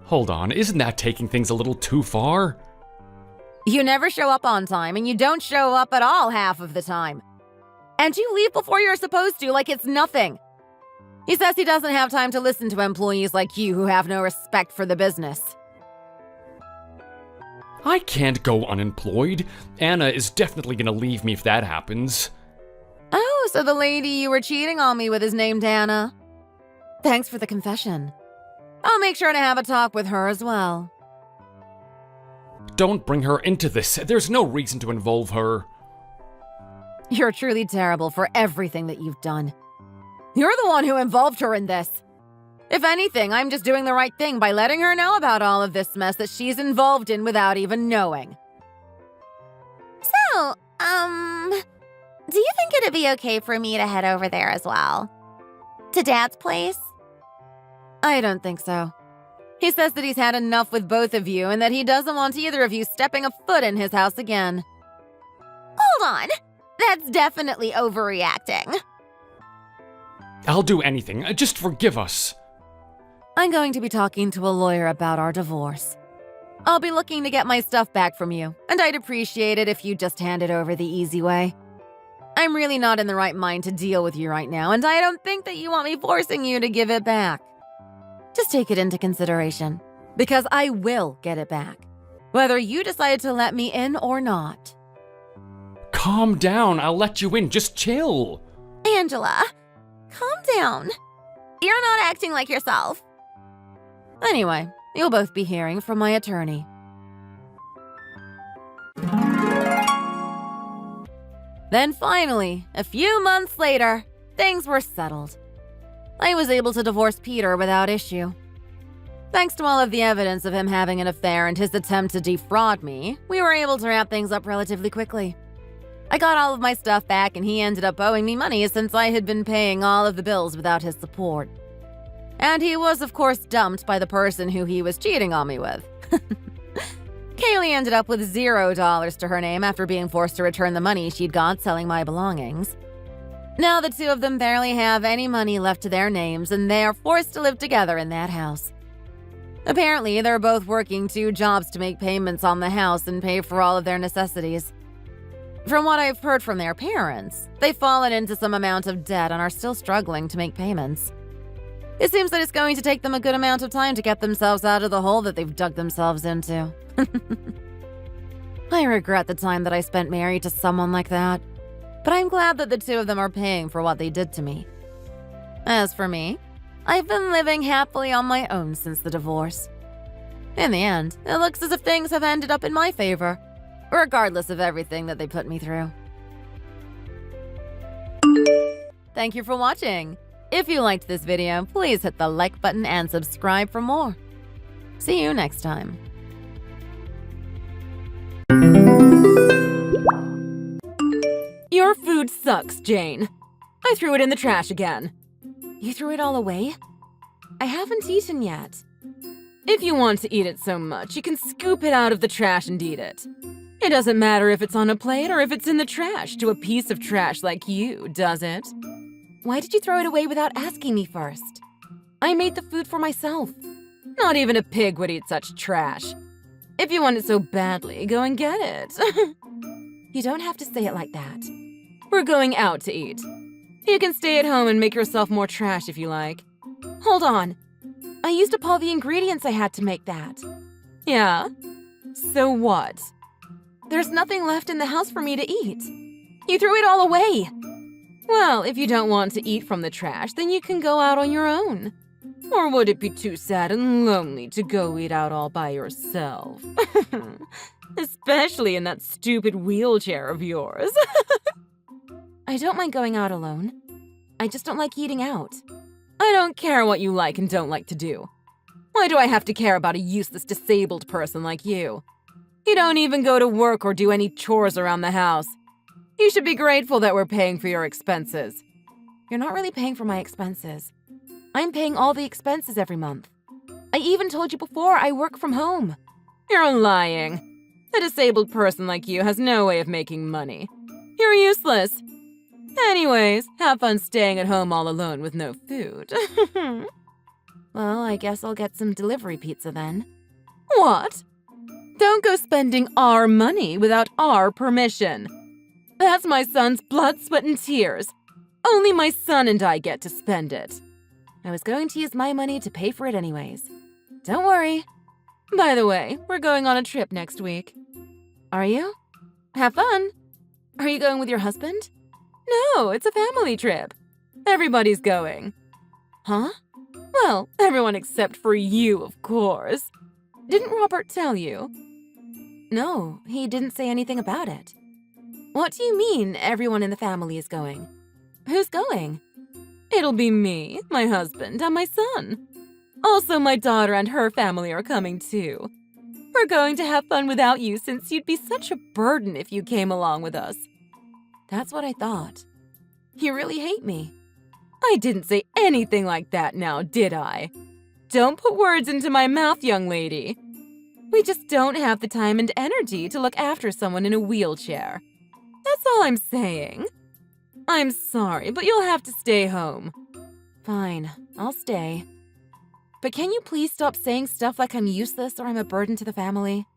Hold on, isn't that taking things a little too far? You never show up on time, and you don't show up at all half of the time. And you leave before you're supposed to, like it's nothing. He says he doesn't have time to listen to employees like you who have no respect for the business. I can't go unemployed. Anna is definitely gonna leave me if that happens. Oh, so the lady you were cheating on me with is named Anna. Thanks for the confession. I'll make sure to have a talk with her as well. Don't bring her into this. There's no reason to involve her. You're truly terrible for everything that you've done. You're the one who involved her in this. If anything, I'm just doing the right thing by letting her know about all of this mess that she's involved in without even knowing. So, do you think it'd be okay for me to head over there as well? To Dad's place? I don't think so. He says that he's had enough with both of you and that he doesn't want either of you stepping a foot in his house again. Hold on. That's definitely overreacting. I'll do anything. Just forgive us. I'm going to be talking to a lawyer about our divorce. I'll be looking to get my stuff back from you, and I'd appreciate it if you just hand it over the easy way. I'm really not in the right mind to deal with you right now, and I don't think that you want me forcing you to give it back. Just take it into consideration, because I will get it back, whether you decide to let me in or not. Calm down. I'll let you in. Just chill. Angela, calm down. You're not acting like yourself. Anyway, you'll both be hearing from my attorney. Then finally, a few months later, things were settled. I was able to divorce Peter without issue. Thanks to all of the evidence of him having an affair and his attempt to defraud me, we were able to wrap things up relatively quickly. I got all of my stuff back and he ended up owing me money since I had been paying all of the bills without his support. And he was, of course, dumped by the person who he was cheating on me with. Kaylee ended up with $0 to her name after being forced to return the money she'd got selling my belongings. Now the two of them barely have any money left to their names, and they are forced to live together in that house. Apparently, they're both working 2 jobs to make payments on the house and pay for all of their necessities. From what I've heard from their parents, they've fallen into some amount of debt and are still struggling to make payments. It seems that it's going to take them a good amount of time to get themselves out of the hole that they've dug themselves into. I regret the time that I spent married to someone like that, but I'm glad that the two of them are paying for what they did to me. As for me, I've been living happily on my own since the divorce. In the end, it looks as if things have ended up in my favor, regardless of everything that they put me through. Thank you for watching. If you liked this video, please hit the like button and subscribe for more. See you next time. Your food sucks, Jane. I threw it in the trash again. You threw it all away? I haven't eaten yet. If you want to eat it so much, you can scoop it out of the trash and eat it. It doesn't matter if it's on a plate or if it's in the trash to a piece of trash like you, does it? Why did you throw it away without asking me first? I made the food for myself. Not even a pig would eat such trash. If you want it so badly, go and get it. You don't have to say it like that. We're going out to eat. You can stay at home and make yourself more trash if you like. Hold on. I used up all the ingredients I had to make that. Yeah? So what? There's nothing left in the house for me to eat. You threw it all away. Well, if you don't want to eat from the trash, then you can go out on your own. Or would it be too sad and lonely to go eat out all by yourself? Especially in that stupid wheelchair of yours. I don't mind going out alone. I just don't like eating out. I don't care what you like and don't like to do. Why do I have to care about a useless disabled person like you? You don't even go to work or do any chores around the house. You should be grateful that we're paying for your expenses. You're not really paying for my expenses. I'm paying all the expenses every month. I even told you before I work from home. You're lying. A disabled person like you has no way of making money. You're useless. Anyways, have fun staying at home all alone with no food. Well, I guess I'll get some delivery pizza then. What? Don't go spending our money without our permission. That's my son's blood, sweat, and tears. Only my son and I get to spend it. I was going to use my money to pay for it anyways. Don't worry. By the way, we're going on a trip next week. Are you? Have fun. Are you going with your husband? No, it's a family trip. Everybody's going. Huh? Well, everyone except for you, of course. Didn't Robert tell you? No, he didn't say anything about it. What do you mean everyone in the family is going? Who's going? It'll be me, my husband, and my son. Also, my daughter and her family are coming too. We're going to have fun without you since you'd be such a burden if you came along with us. That's what I thought. You really hate me. I didn't say anything like that now, did I? Don't put words into my mouth, young lady. We just don't have the time and energy to look after someone in a wheelchair. That's all I'm saying. I'm sorry, but you'll have to stay home. Fine, I'll stay. But can you please stop saying stuff like I'm useless or I'm a burden to the family?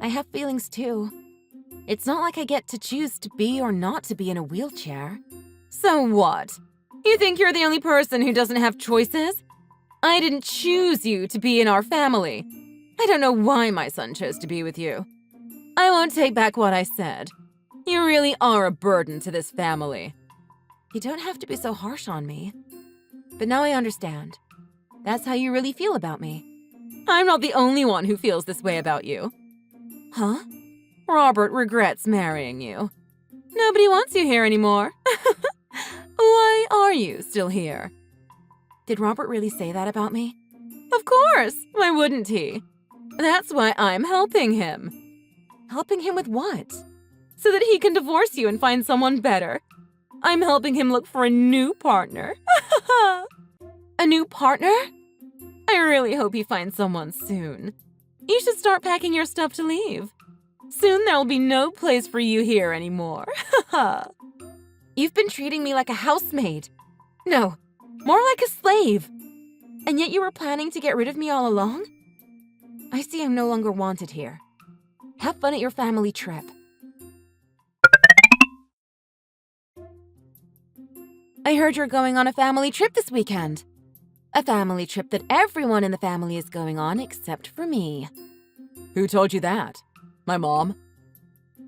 I have feelings too. It's not like I get to choose to be or not to be in a wheelchair. So what? You think you're the only person who doesn't have choices? I didn't choose you to be in our family. I don't know why my son chose to be with you. I won't take back what I said. You really are a burden to this family. You don't have to be so harsh on me. But now I understand. That's how you really feel about me. I'm not the only one who feels this way about you. Huh? Robert regrets marrying you. Nobody wants you here anymore. Why are you still here? Did Robert really say that about me? Of course! Why wouldn't he? That's why I'm helping him. Helping him with what? So that he can divorce you and find someone better. I'm helping him look for a new partner. A new partner? I really hope he finds someone soon. You should start packing your stuff to leave. Soon there'll be no place for you here anymore. You've been treating me like a housemaid. No, more like a slave. And yet you were planning to get rid of me all along? I see I'm no longer wanted here. Have fun at your family trip. I heard you're going on a family trip this weekend. A family trip that everyone in the family is going on except for me. Who told you that? My mom?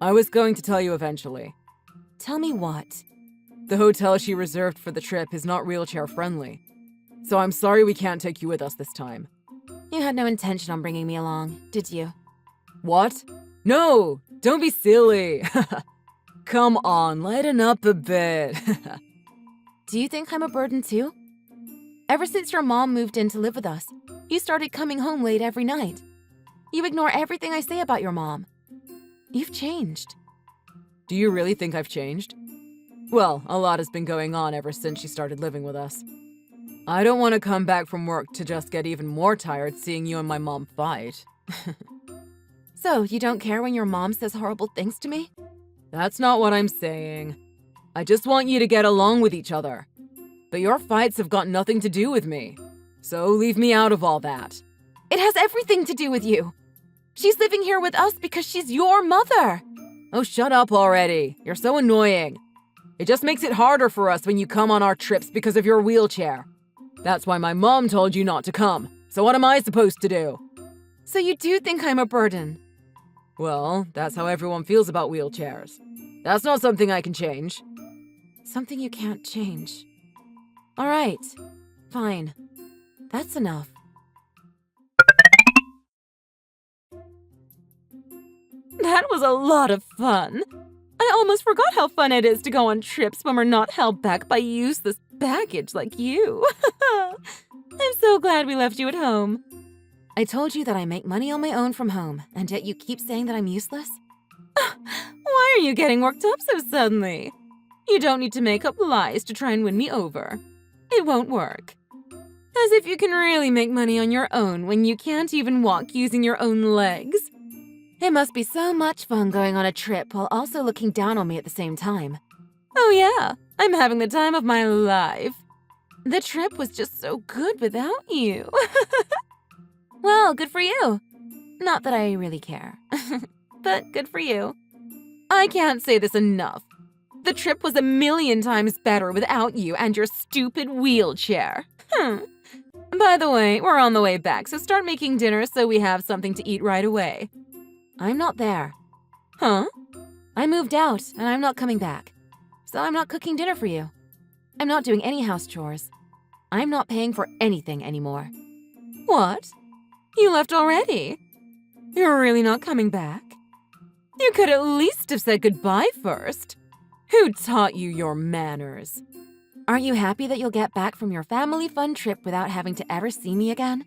I was going to tell you eventually. Tell me what? The hotel she reserved for the trip is not wheelchair friendly. So I'm sorry we can't take you with us this time. You had no intention on bringing me along, did you? What? No! Don't be silly! Come on, lighten up a bit. Do you think I'm a burden too? Ever since your mom moved in to live with us, you started coming home late every night. You ignore everything I say about your mom. You've changed. Do you really think I've changed? Well, a lot has been going on ever since she started living with us. I don't want to come back from work to just get even more tired seeing you and my mom fight. So, you don't care when your mom says horrible things to me? That's not what I'm saying. I just want you to get along with each other. But your fights have got nothing to do with me. So leave me out of all that. It has everything to do with you. She's living here with us because she's your mother. Oh, shut up already. You're so annoying. It just makes it harder for us when you come on our trips because of your wheelchair. That's why my mom told you not to come. So what am I supposed to do? So you do think I'm a burden? Well, that's how everyone feels about wheelchairs. That's not something I can change. Something you can't change. All right, fine. That's enough. That was a lot of fun. I almost forgot how fun it is to go on trips when we're not held back by useless baggage like you. I'm so glad we left you at home. I told you that I make money on my own from home, and yet you keep saying that I'm useless? Why are you getting worked up so suddenly? You don't need to make up lies to try and win me over. It won't work. As if you can really make money on your own when you can't even walk using your own legs. It must be so much fun going on a trip while also looking down on me at the same time. Oh yeah, I'm having the time of my life. The trip was just so good without you. Well, good for you. Not that I really care, but good for you. I can't say this enough. The trip was 1,000,000 times better without you and your stupid wheelchair. By the way, we're on the way back, so start making dinner so we have something to eat right away. I'm not there. Huh? I moved out, and I'm not coming back. So I'm not cooking dinner for you. I'm not doing any house chores. I'm not paying for anything anymore. What? You left already? You're really not coming back? You could at least have said goodbye first. Who taught you your manners? Aren't you happy that you'll get back from your family fun trip without having to ever see me again?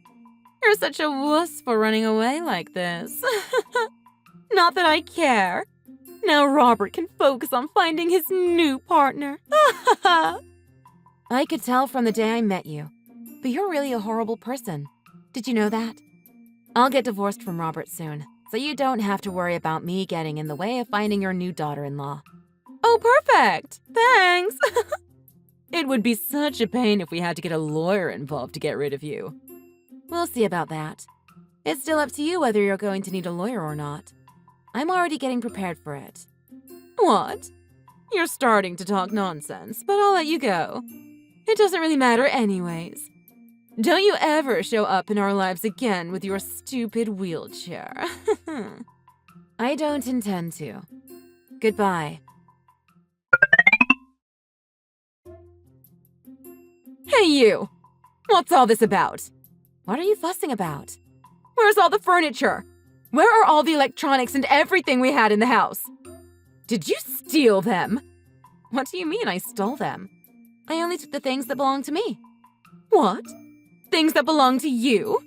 You're such a wuss for running away like this. Not that I care. Now Robert can focus on finding his new partner. I could tell from the day I met you, but you're really a horrible person. Did you know that? I'll get divorced from Robert soon, so you don't have to worry about me getting in the way of finding your new daughter-in-law. Oh, perfect! Thanks! It would be such a pain if we had to get a lawyer involved to get rid of you. We'll see about that. It's still up to you whether you're going to need a lawyer or not. I'm already getting prepared for it. What? You're starting to talk nonsense, but I'll let you go. It doesn't really matter anyways. Don't you ever show up in our lives again with your stupid wheelchair. I don't intend to. Goodbye. Hey, you! What's all this about? What are you fussing about? Where's all the furniture? Where are all the electronics and everything we had in the house? Did you steal them? What do you mean I stole them? I only took the things that belong to me. What? Things that belong to you?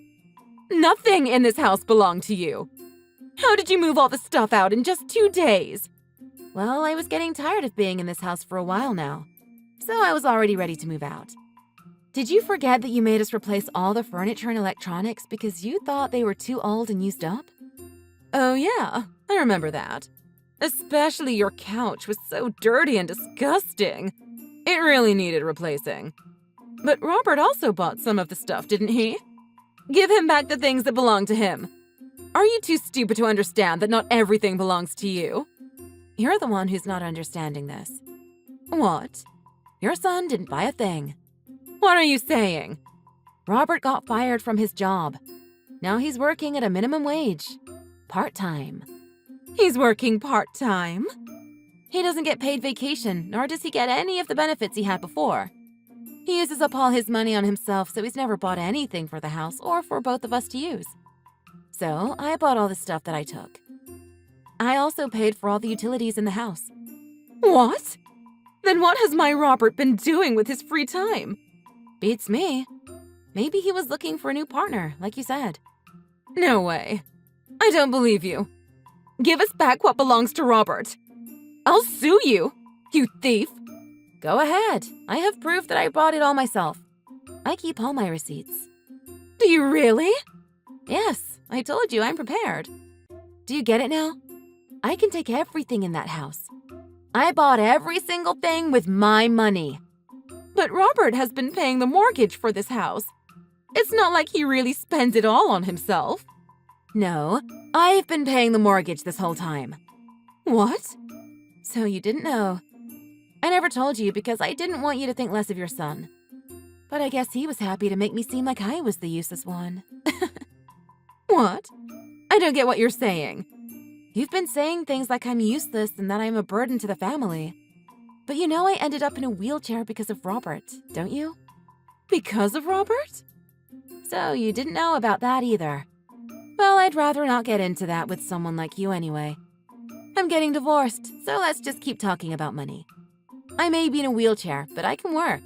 Nothing in this house belonged to you. How did you move all the stuff out in just 2 days? Well, I was getting tired of being in this house for a while now, so I was already ready to move out. Did you forget that you made us replace all the furniture and electronics because you thought they were too old and used up? Oh yeah, I remember that. Especially your couch was so dirty and disgusting. It really needed replacing. But Robert also bought some of the stuff, didn't he? Give him back the things that belong to him. Are you too stupid to understand that not everything belongs to you? You're the one who's not understanding this. What? Your son didn't buy a thing. What are you saying? Robert got fired from his job. Now he's working at a minimum wage. Part-time. He's working part-time? He doesn't get paid vacation, nor does he get any of the benefits he had before. He uses up all his money on himself, so he's never bought anything for the house or for both of us to use. So I bought all the stuff that I took. I also paid for all the utilities in the house. What? Then what has my Robert been doing with his free time? Beats me. Maybe he was looking for a new partner, like you said. No way. I don't believe you. Give us back what belongs to Robert. I'll sue you, you thief. Go ahead. I have proof that I bought it all myself. I keep all my receipts. Do you really? Yes, I told you I'm prepared. Do you get it now? I can take everything in that house. I bought every single thing with my money. But Robert has been paying the mortgage for this house. It's not like he really spends it all on himself. No, I've been paying the mortgage this whole time. What? So you didn't know. I never told you because I didn't want you to think less of your son. But I guess he was happy to make me seem like I was the useless one. What? I don't get what you're saying. You've been saying things like I'm useless and that I'm a burden to the family. But you know I ended up in a wheelchair because of Robert, don't you? Because of Robert? So you didn't know about that either. Well, I'd rather not get into that with someone like you anyway. I'm getting divorced, so let's just keep talking about money. I may be in a wheelchair, but I can work.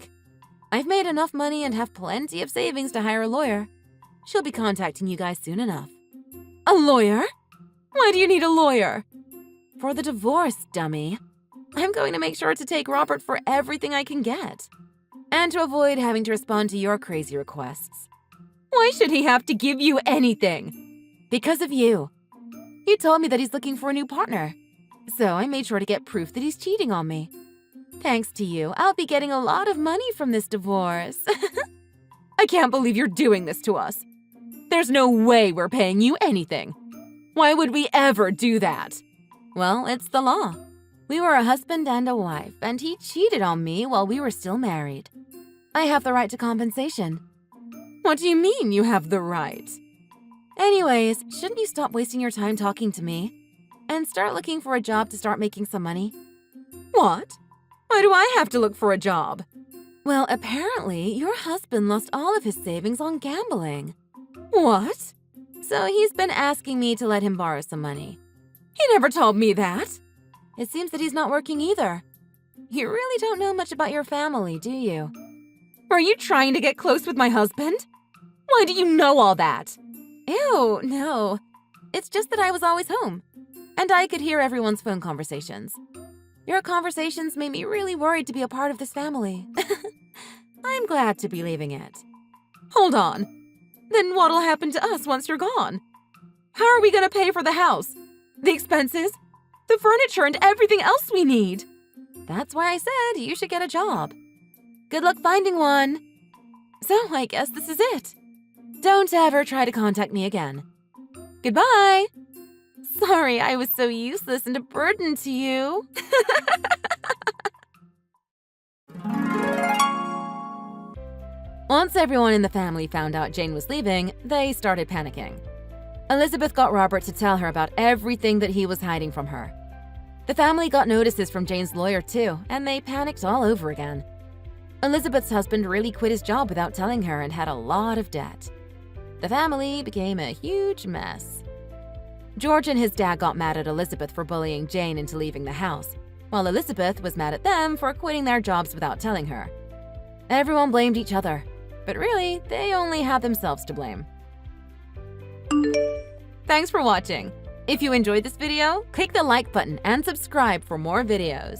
I've made enough money and have plenty of savings to hire a lawyer. She'll be contacting you guys soon enough. A lawyer? Why do you need a lawyer? For the divorce, dummy. I'm going to make sure to take Robert for everything I can get. And to avoid having to respond to your crazy requests. Why should he have to give you anything? Because of you. You told me that he's looking for a new partner. So I made sure to get proof that he's cheating on me. Thanks to you, I'll be getting a lot of money from this divorce. I can't believe you're doing this to us. There's no way we're paying you anything. Why would we ever do that? Well, it's the law. We were a husband and a wife, and he cheated on me while we were still married. I have the right to compensation. What do you mean you have the right? Anyways, shouldn't you stop wasting your time talking to me? And start looking for a job to start making some money? What? Why do I have to look for a job? Well, apparently, your husband lost all of his savings on gambling. What? So he's been asking me to let him borrow some money. He never told me that. It seems that he's not working either. You really don't know much about your family, do you? Are you trying to get close with my husband? Why do you know all that? Ew, no. It's just that I was always home, and I could hear everyone's phone conversations. Your conversations made me really worried to be a part of this family. I'm glad to be leaving it. Hold on. Then what'll happen to us once you're gone? How are we gonna pay for the house? The expenses? The furniture and everything else we need? That's why I said you should get a job. Good luck finding one. So I guess this is it. Don't ever try to contact me again. Goodbye. Sorry I was so useless and a burden to you. Once everyone in the family found out Jane was leaving, they started panicking. Elizabeth got Robert to tell her about everything that he was hiding from her. The family got notices from Jane's lawyer too, and they panicked all over again. Elizabeth's husband really quit his job without telling her and had a lot of debt. The family became a huge mess. George and his dad got mad at Elizabeth for bullying Jane into leaving the house, while Elizabeth was mad at them for quitting their jobs without telling her. Everyone blamed each other, but really, they only had themselves to blame. Thanks for watching. If you enjoyed this video, click the like button and subscribe for more videos.